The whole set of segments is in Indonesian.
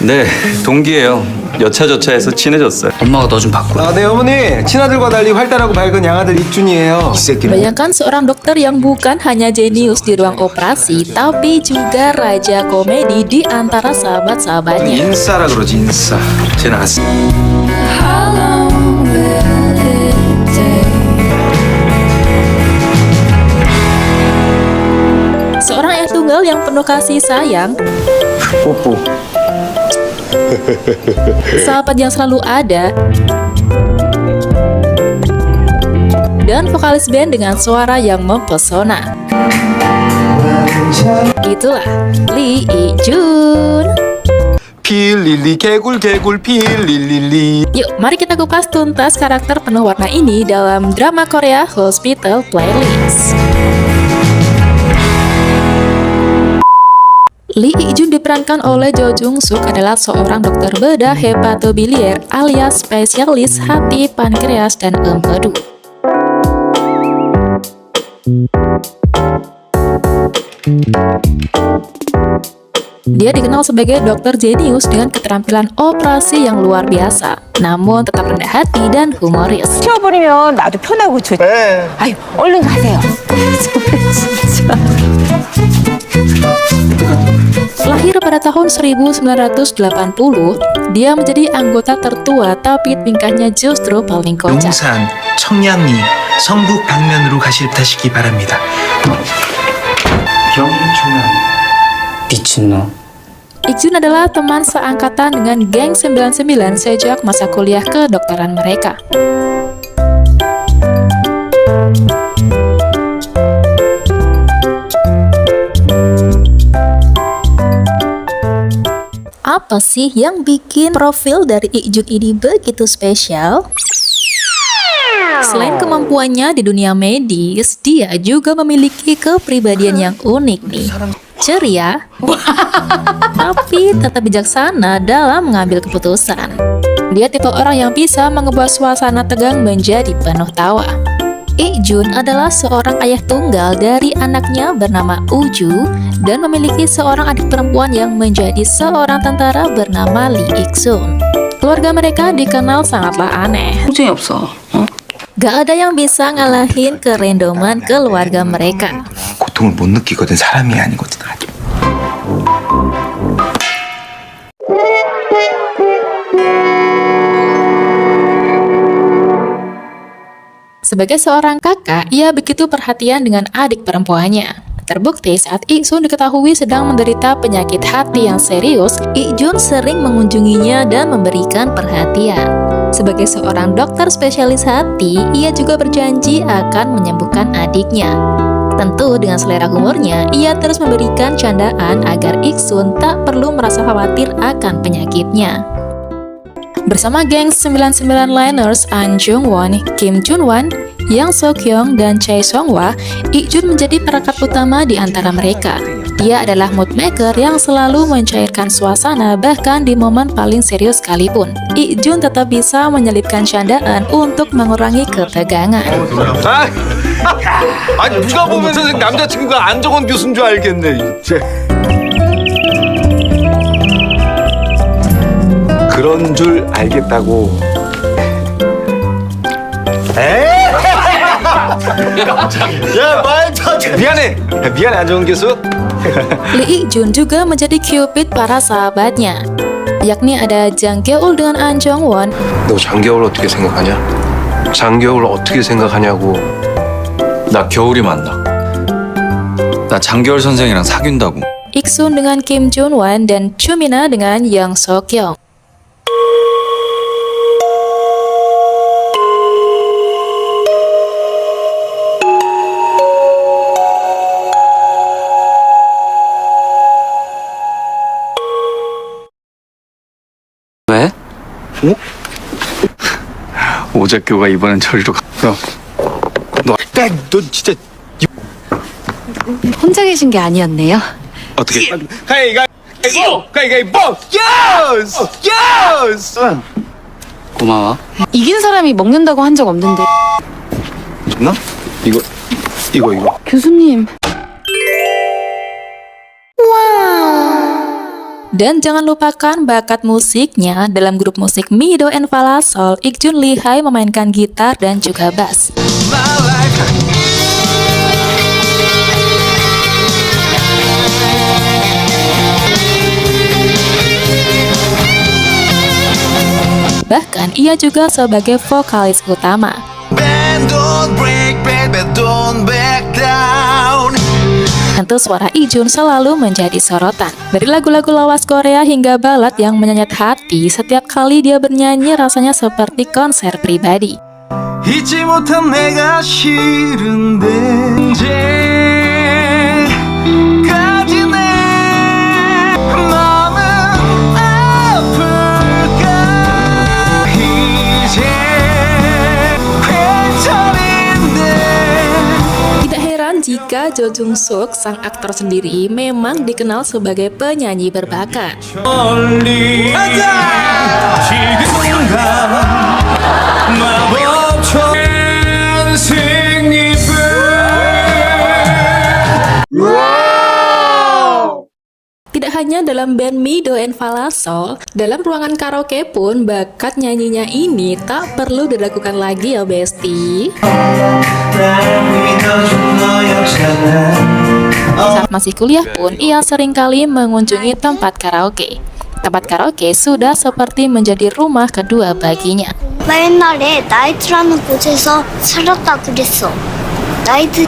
네, 동기예요. 여차저차해서 친해졌어요. 엄마가 너 좀 바꿔. 네 어머니, 친아들과 달리 활달하고 밝은 양아들 익준이에요. 이 새끼는 Bayangkan seorang dokter yang bukan hanya jenius di ruang operasi, tapi juga raja komedi di antara sahabat-sahabatnya. 인싸라 그러지 인싸. 쟤는 아스. Seorang ayah tunggal yang penuh kasih sayang, 뽀뽀. sahabat yang selalu ada, dan vokalis band dengan suara yang mempesona. Itulah Lee Ik-jun. 필릴리 개굴 필릴리. Yuk, mari kita kupas tuntas karakter penuh warna ini dalam drama Korea Hospital Playlist. Lee Ik-jun diperankan oleh Jo Jung-suk adalah seorang dokter bedah hepatobilier alias spesialis hati, pankreas, dan empedu. Dia dikenal sebagai dokter jenius dengan keterampilan operasi yang luar biasa, namun tetap rendah hati dan humoris. 치워버리면 나도 편하고 좋지. 아유, 얼른 가세요. 진짜. Lahir pada tahun 1980, dia menjadi anggota tertua tapi tingkahnya justru paling kocak. 용산, 청량리, 성북 방면으로 가시기 바랍니다. 경충남. 미친놈. Ik-jun adalah teman seangkatan dengan geng 99 sejak masa kuliah kedokteran mereka. Apa sih yang bikin profil dari Ik-jun ini begitu spesial? Selain kemampuannya di dunia medis, dia juga memiliki kepribadian yang unik nih. Ceria, tapi tetap bijaksana dalam mengambil keputusan. Dia tipe orang yang bisa mengubah suasana tegang menjadi penuh tawa. Ik-jun adalah seorang ayah tunggal dari anaknya bernama Uju dan memiliki seorang adik perempuan yang menjadi seorang tentara bernama Lee Ik-sun. Keluarga mereka dikenal sangatlah aneh. 소증이 없어. Gak ada yang bisa ngalahin kerendoman keluarga mereka. 고통을 못 느끼거든. 사람이 아니거든. Sebagai seorang kakak, ia begitu perhatian dengan adik perempuannya. Terbukti saat Ik-sun diketahui sedang menderita penyakit hati yang serius, Ik-jun sering mengunjunginya dan memberikan perhatian. Sebagai seorang dokter spesialis hati, ia juga berjanji akan menyembuhkan adiknya. Tentu dengan selera humornya, ia terus memberikan candaan agar Ik-sun tak perlu merasa khawatir akan penyakitnya. Bersama geng 99 Liners An Jung-won, Kim Jun-wan, Yang So-kyung, dan Chae Song-hwa, Ik-jun menjadi perekat utama di antara mereka. Dia adalah mood maker yang selalu mencairkan suasana bahkan di momen paling serius sekalipun. Ik-jun tetap bisa menyelipkan candaan untuk mengurangi ketegangan. 아니 누가 보면 선생 남자친구가 안정원 교수인 줄 알겠네. 그런 줄 알겠다고. 야 말도 미안해. 미안해 안정원 교수. Lee Ik-jun juga menjadi cupid para sahabatnya, yakni ada Jang Gyeol dengan An Jong-won, 너 장겨울 어떻게 생각하냐? 장겨울 어떻게 생각하냐고. 나 겨울이 만나. 나 장겨울 선생이랑 사귄다고. Ik-sun dengan Kim Jun-wan, dan Chumina dengan Yang So-kyung. 왜? 오작교가 이번엔 저리로 가. 너 진짜 혼자 계신 게 아니었네요. 어떻게? 가위가위보. 예스. 예스. 고마워. 이긴 사람이 먹는다고 한 적 없는데. 나? 이거. 교수님. Dan jangan lupakan bakat musiknya dalam grup musik Mido and Falasol, Ik-jun lihai memainkan gitar dan juga bass. Bahkan ia juga sebagai vokalis utama. Tentu suara Ik-jun selalu menjadi sorotan. Dari lagu-lagu lawas Korea hingga balad yang menyayat hati, setiap kali dia bernyanyi rasanya seperti konser pribadi. 잊지 못한 내가 싫은데 언제까지 내 마음은 아플까 이제 괜찮은데. Tidak heran jika Jo Jung Suk, sang aktor sendiri, memang dikenal sebagai penyanyi berbakat. 멀리 가자 지금 순간 마법처럼 생잎을. Tidak hanya dalam band Mido and Falasol, dalam ruangan karaoke pun bakat nyanyinya ini tak perlu diragukan lagi ya Besti. Saat masih kuliah pun, ia seringkali mengunjungi tempat karaoke. Tempat karaoke sudah seperti menjadi rumah kedua baginya. 나 옛날에 나이트라는 곳에서 살았다 그랬어. 나이트.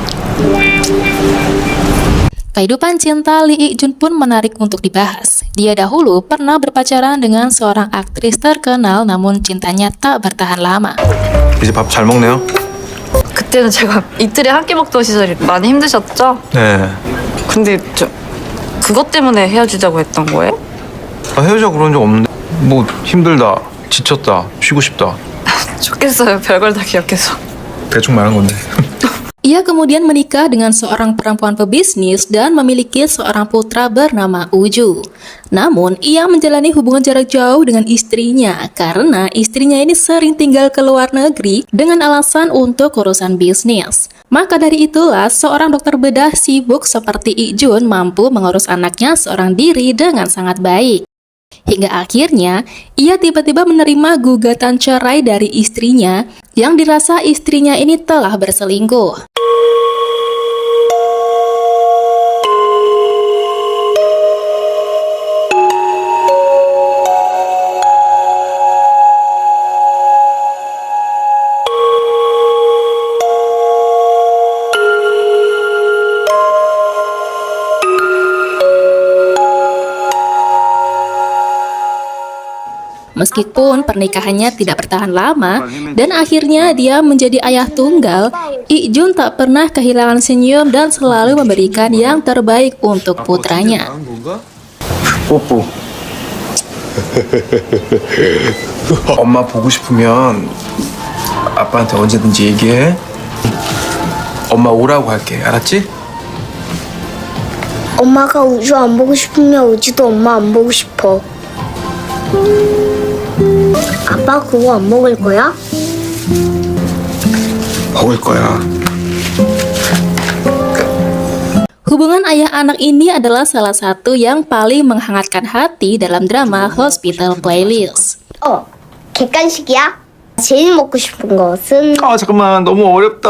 Kehidupan cinta Lee Ik-jun pun menarik untuk dibahas. Dia dahulu pernah berpacaran dengan seorang aktris terkenal, namun cintanya tak bertahan lama. 이제 밥 잘 먹네요. 그때는 제가 이틀에 한 끼 먹던 시절이 많이 힘드셨죠? 네. 근데 그것 때문에 헤어지자고 했던 거예요? 헤어져 그런 적 없는데 뭐 힘들다, 지쳤다, 쉬고 싶다. 좋겠어요. 별걸 다 기억해서. 대충 말한 건데. Ia kemudian menikah dengan seorang perempuan pebisnis dan memiliki seorang putra bernama Uju. Namun, ia menjalani hubungan jarak jauh dengan istrinya karena istrinya ini sering tinggal ke luar negeri dengan alasan untuk urusan bisnis. Maka dari itulah, seorang dokter bedah sibuk seperti Ik-jun mampu mengurus anaknya seorang diri dengan sangat baik. Hingga akhirnya, ia tiba-tiba menerima gugatan cerai dari istrinya yang dirasa istrinya ini telah berselingkuh. Meskipun pernikahannya tidak bertahan lama dan akhirnya dia menjadi ayah tunggal, Ik-jun tak pernah kehilangan senyum dan selalu memberikan yang terbaik untuk putranya. 뽀뽀. 엄마 보고 싶으면 아빠한테 언제든지 얘기해. 엄마 오라고 할게. 알았지? 엄마가 우주 안 보고 싶으면 우주도 엄마 안 보고 싶어. 아빠 그거 안 먹을 거야? 먹을 거야. Hubungan ayah anak ini adalah salah satu yang paling menghangatkan hati dalam drama Hospital Playlist. 객관식이야? 제일 먹고 싶은 것은 아 잠깐만 너무 어렵다.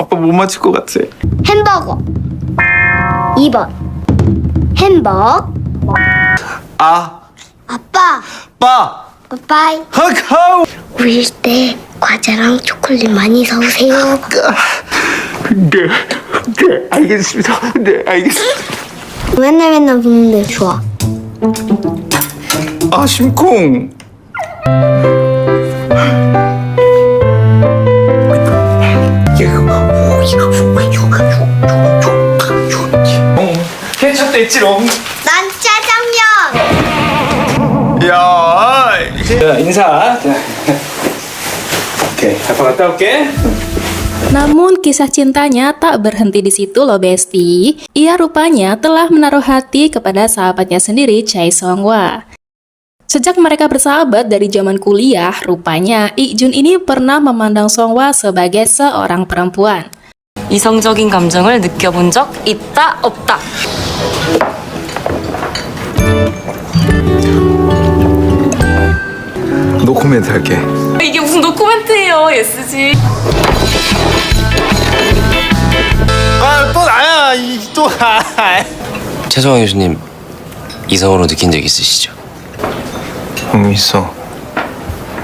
아빠 못 맞힐 것 같아. 햄버거. 2번 햄버거. 아빠 빠. 빠빠이. 하카우. 우릴 때 과자랑 초콜릿 많이 사오세요. 네, 알겠습니다. 네, 알겠습니다. 맨날 먹는데 좋아. 아, 심쿵. 케첩도 있지롱. 난 짜장면. 야, 인사. 오케이, 아빠 갔다 올게. Namun kisah cintanya tak berhenti di situ loh Besti. Ia rupanya telah menaruh hati kepada sahabatnya sendiri, Chae Song-hwa. Sejak mereka bersahabat dari zaman kuliah, rupanya Ik-jun ini pernah memandang Song-hwa sebagai seorang perempuan. 이성적인 감정을 느껴본 적 있다 없다. 노코멘트 할게. 이게 무슨 노코멘트예요, 예스지. 아, 또 나야. 또 나. 최성화 교수님 이성으로 느낀 적 있으시죠? 있어.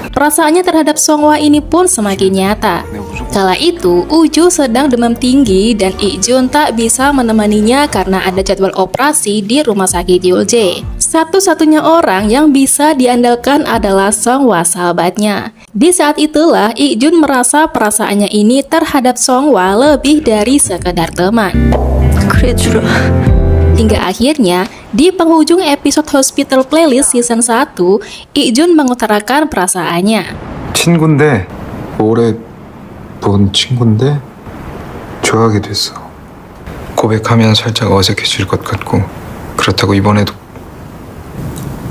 Perasaannya terhadap Songhwa ini pun semakin nyata. Kala itu, Uju sedang demam tinggi dan Ik-jun tak bisa menemaninya karena ada jadwal operasi di rumah sakit Yulje. Satu-satunya orang yang bisa diandalkan adalah Songhwa, sahabatnya. Di saat itulah Ik-jun merasa perasaannya ini terhadap Songhwa lebih dari sekedar teman. Hingga akhirnya, di penghujung episode Hospital Playlist Season 1, Ik-jun mengutarakan perasaannya. 친구인데 오래 본 친구인데 좋아하게 됐어. 고백하면 살짝 어색해질 것 같고 그렇다고 이번에도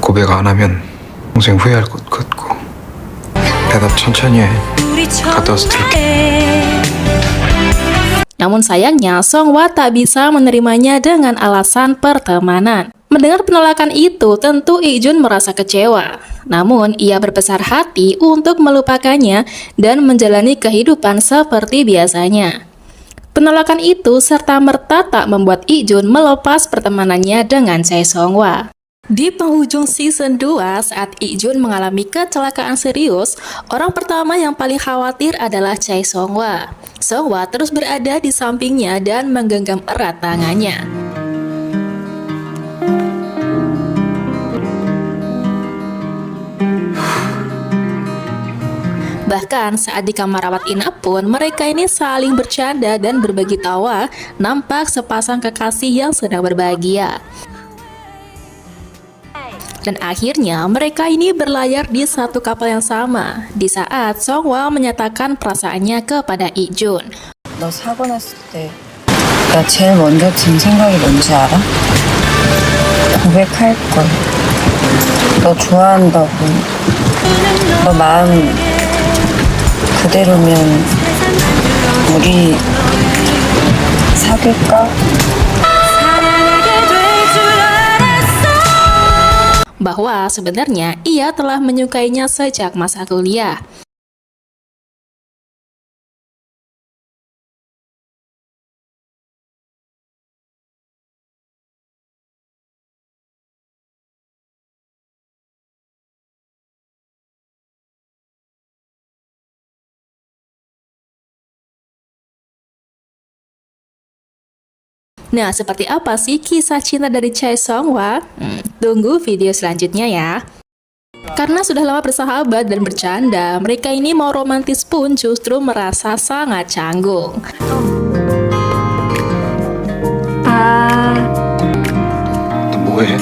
고백 안 하면 평생 후회할 것 같고 대답 천천히 해. 갔다 와서 들을게. Namun sayangnya, Songhwa tak bisa menerimanya dengan alasan pertemanan. Mendengar penolakan itu, tentu Ik-jun merasa kecewa. Namun, ia berbesar hati untuk melupakannya dan menjalani kehidupan seperti biasanya. Penolakan itu serta-merta tak membuat Ik-jun melepas pertemanannya dengan Chae Songhwa. Di penghujung season 2, saat Ik-jun mengalami kecelakaan serius, orang pertama yang paling khawatir adalah Chae Songhwa. Songhwa terus berada di sampingnya dan menggenggam erat tangannya. Bahkan saat di kamar rawat inap pun, mereka ini saling bercanda dan berbagi tawa, nampak sepasang kekasih yang sedang berbahagia. Dan akhirnya mereka ini berlayar di satu kapal yang sama di saat Songhwa menyatakan perasaannya kepada Ik-jun. 너 사고 났을 때 나 제일 먼저 든 생각이 뭔지 알아? 고백할 걸. 너 좋아한다고. 너 마음 그대로면 우리 사귈까? Bahwa sebenarnya ia telah menyukainya sejak masa kuliah. Nah, seperti apa sih kisah cinta dari Chae Songhwa? Tunggu video selanjutnya ya. Karena sudah lama bersahabat dan bercanda, mereka ini mau romantis pun justru merasa sangat canggung. 뭐해?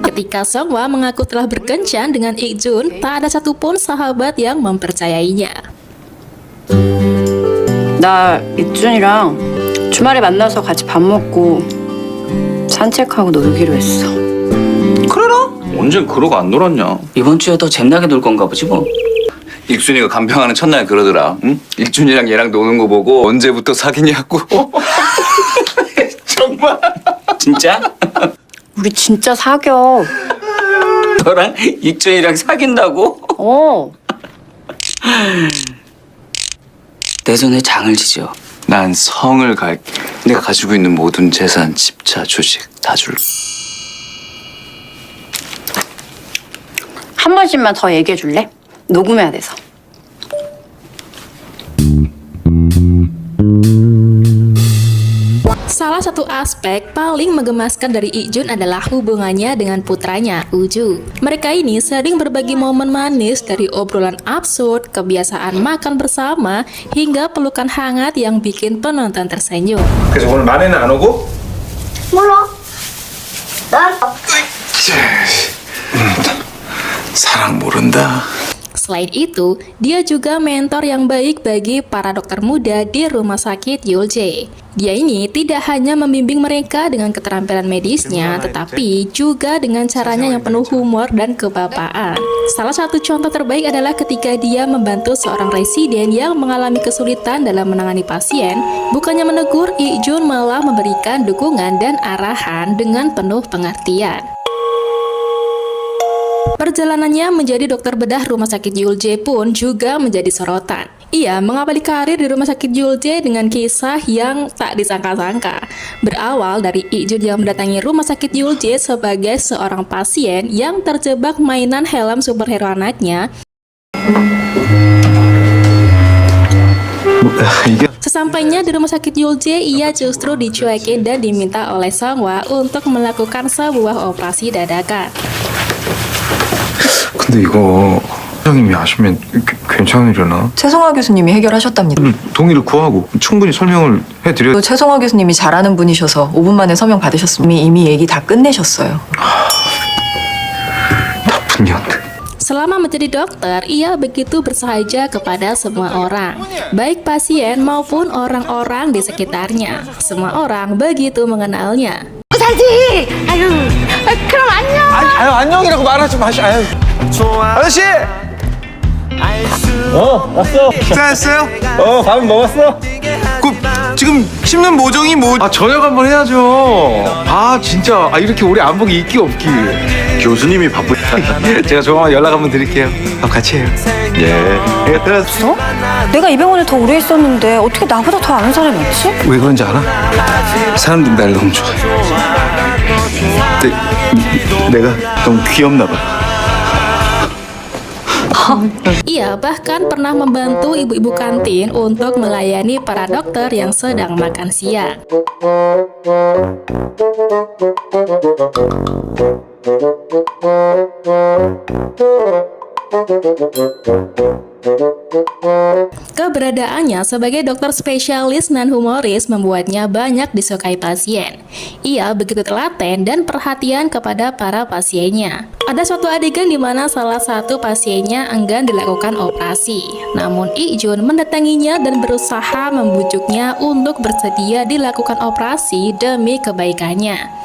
Ketika Songhwa mengaku telah berkencan dengan Ik-jun, tak ada satupun sahabat yang mempercayainya. 나 익준이랑 주말에 만나서 같이 밥 먹고 산책하고 놀기로 했어. 그래라? 언젠 그러고 안 놀았냐? 이번 주에 더 잼나게 놀 건가 보지 뭐. 익준이가 간병하는 첫날 그러더라. 응? 익준이랑 얘랑 노는 거 보고 언제부터 사귀냐고. 정말? 진짜? 우리 진짜 사겨. 너랑 익준이랑 사귄다고? 어. 내 손에 장을 지죠. 난 성을 갈게. 내가 가지고 있는 모든 재산, 집차, 주식 다 줄게. 한 번씩만 더 얘기해 줄래? 녹음해야 돼서. Salah satu aspek paling menggemaskan dari Ik-jun adalah hubungannya dengan putranya, Uju. Mereka ini sering berbagi momen manis dari obrolan absurd, kebiasaan makan bersama, hingga pelukan hangat yang bikin penonton tersenyum. 그래서 오늘 만에는 안 오고? 몰라. 난 사랑 모른다. Selain itu, dia juga mentor yang baik bagi para dokter muda di rumah sakit Yulje. Dia ini tidak hanya membimbing mereka dengan keterampilan medisnya, tetapi juga dengan caranya yang penuh humor dan kebapaan. Salah satu contoh terbaik adalah ketika dia membantu seorang residen yang mengalami kesulitan dalam menangani pasien. Bukannya menegur, Ik-jun malah memberikan dukungan dan arahan dengan penuh pengertian. Perjalanannya menjadi dokter bedah Rumah Sakit Julje pun juga menjadi sorotan. Ia mengawali karir di Rumah Sakit Julje dengan kisah yang tak disangka-sangka. Berawal dari Ikjun yang mendatangi Rumah Sakit Julje sebagai seorang pasien yang terjebak mainan helm superhero anaknya. Sesampainya di Rumah Sakit Julje, ia justru dicuekin dan diminta oleh Sangwa untuk melakukan sebuah operasi dadakan. 근데 이거 회장님이 아시면 괜찮으려나? 최성화 교수님이 해결하셨답니다. 동의를 구하고 충분히 설명을 해드려. 또 최성화 교수님이 잘하는 분이셔서 5분 만에 서명 받으셨습니다. 이미 얘기 다 끝내셨어요. 나쁜 년들. Selama menjadi dokter, ia begitu bersahaja kepada semua orang, baik pasien maupun orang-orang di sekitarnya. Semua orang begitu mengenalnya. 아유 안녕이라고 말하지 마시. 아유. 아저씨. 왔어. 식사했어요? 밥 먹었어? 지금 씹는 모종이 뭐? 아 저녁 한번 해야죠. 아 진짜 이렇게 오래 안 보기 있기 없기. 교수님이 바쁘. 제가 조만간 연락 한번 드릴게요. 밥 같이 해요. 예. 들었어? 내가 이 병원에 더 오래 있었는데 어떻게 나보다 더 아는 사람이 있지? 왜 그런지 알아? 사람들이 날 너무 좋아해. 내가 너무 귀엽나 봐. Ia bahkan pernah membantu ibu-ibu kantin untuk melayani para dokter yang sedang makan siang. Keberadaannya sebagai dokter spesialis non-humoris membuatnya banyak disukai pasien. Ia begitu telaten dan perhatian kepada para pasiennya. Ada suatu adegan di mana salah satu pasiennya enggan dilakukan operasi. Namun Ikjun mendatanginya dan berusaha membujuknya untuk bersedia dilakukan operasi demi kebaikannya.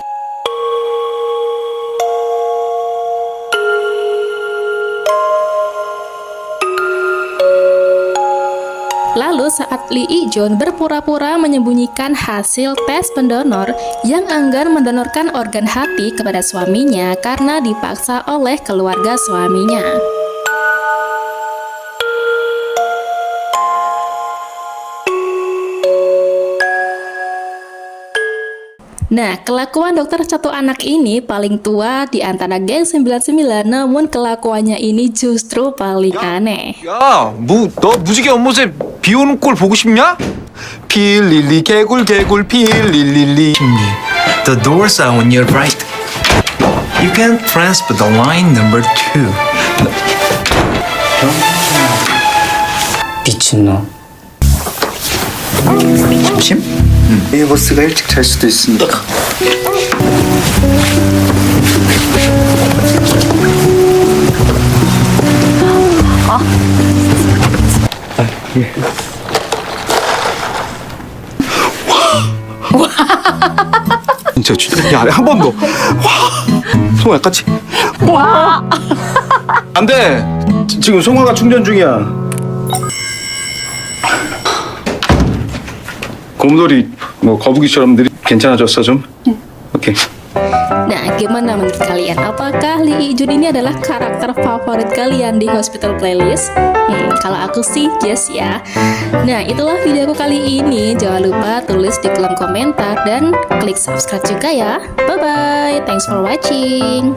Lalu saat Lee Ik-jun berpura-pura menyembunyikan hasil tes pendonor yang enggan mendonorkan organ hati kepada suaminya karena dipaksa oleh keluarga suaminya. Nah, kelakuan dokter satu anak ini paling tua di antara geng 99, namun kelakuannya ini justru paling aneh. 야, 너 무지개 연못에 비 오는 꼴 보고 싶냐? 필릴리 개굴 필릴리. The doors are on your right. You can transfer the line number 2. 미친놈. 점심? 이 버스가 일찍 잘 수도 있으니까. 진짜 야, 한 번 더. 와. 송아 같이. 와. 안 돼. 지금 송아가 충전 중이야. 곰돌이 뭐 거북이처럼들이 괜찮아졌어 좀? 오케이. Nah, gimana menurut kalian? Apakah Lee Ik-jun ini adalah karakter favorit kalian di Hospital Playlist? Kalau aku sih yes ya. Nah, itulah videoku kali ini. Jangan lupa tulis di kolom komentar dan klik subscribe juga ya. Bye bye. Thanks for watching.